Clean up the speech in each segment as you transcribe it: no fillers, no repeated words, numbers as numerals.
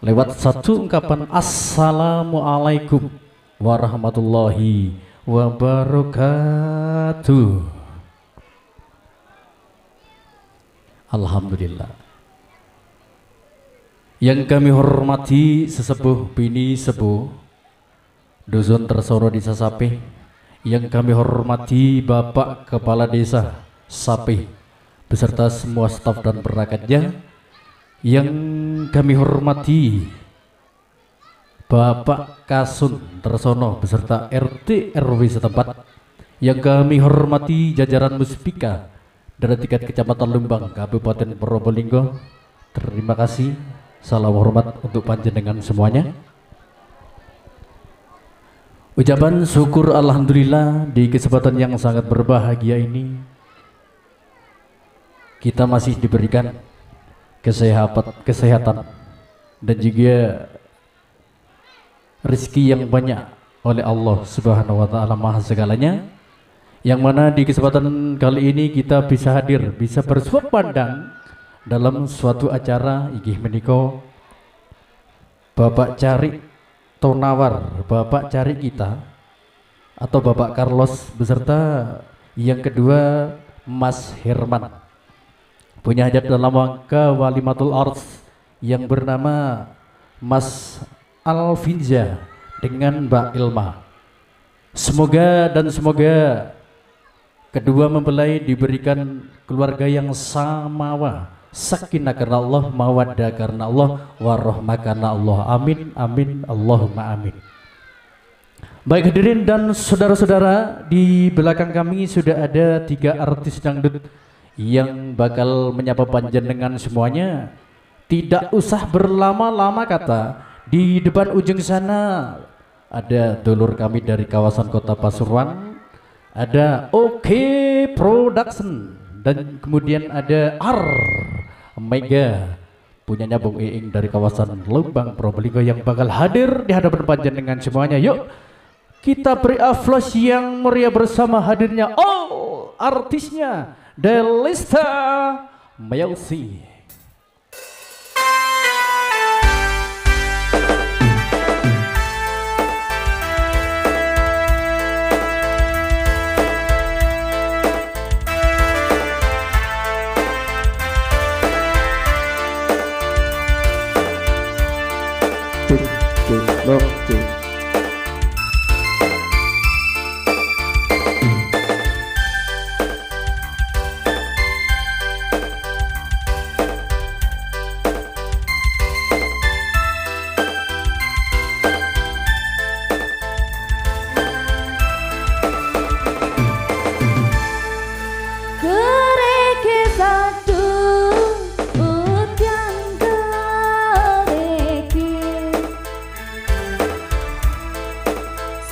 lewat satu ungkapan Assalamualaikum warahmatullahi wabarakatuh. Alhamdulillah. Yang kami hormati sesepuh bini sepuh Dusun Tersono Desa Sapih, yang kami hormati Bapak Kepala Desa Sapih beserta semua staf dan perangkatnya, yang kami hormati Bapak Kasun Tersono beserta RT RW setempat, yang kami hormati jajaran Muspika dari tingkat Kecamatan Lumbang Kabupaten Probolinggo. Terima kasih, salam hormat untuk panjenengan semuanya. Ucapan syukur alhamdulillah di kesempatan yang sangat berbahagia ini kita masih diberikan kesehatan dan juga rezeki yang banyak oleh Allah Subhanahu wa taala Maha segalanya, yang mana di kesempatan kali ini kita bisa hadir, bisa bersuap pandang dalam suatu acara inggih menika Bapak Cari Tonawar, Bapak Cari kita atau Bapak Carlos beserta yang kedua Mas Herman punya hajat dalam rangka Walimatul Ars yang bernama Mas Alvinza dengan Mbak Ilma. Semoga kedua mempelai diberikan keluarga yang samawa, sakinah karena Allah, mawaddah karena Allah, warahmah karena Allah. Amin amin Allahumma amin. Baik hadirin dan saudara-saudara, di belakang kami sudah ada 3 artis dangdut yang bakal menyapa panjenengan semuanya. Tidak usah berlama-lama kata, di depan ujung sana ada dulur kami dari kawasan Kota Pasuruan, ada Oke Production, dan kemudian ada Mega punyanya Bung Iing dari kawasan Lumbang Probolinggo yang bakal hadir di hadapan panjenengan semuanya. Yuk kita beri aplaus yang meriah bersama hadirnya artisnya Delista Mayausi.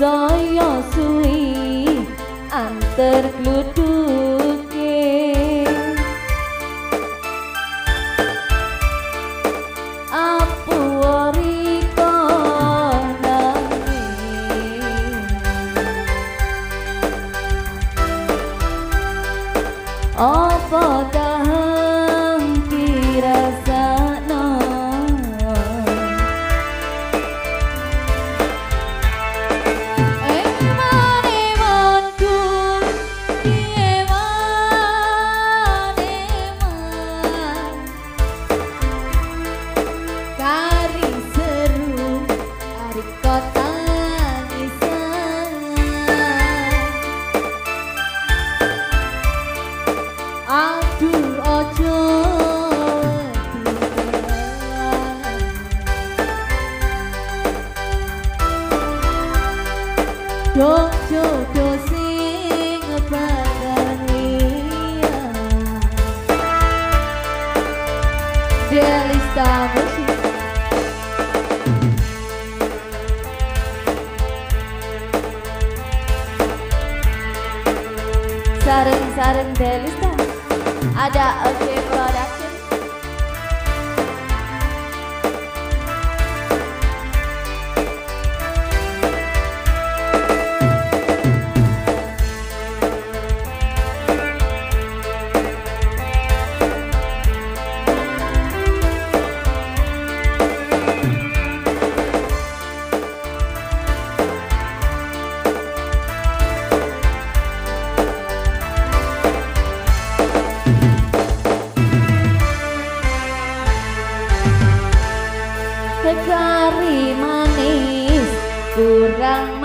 Saya suwi antar kluduke apu riko nanging apa dahang dirasakno. Jodoh sing bahagia Delista musik. Sareng-sareng Delista ada Oke Production. kekari manis kurang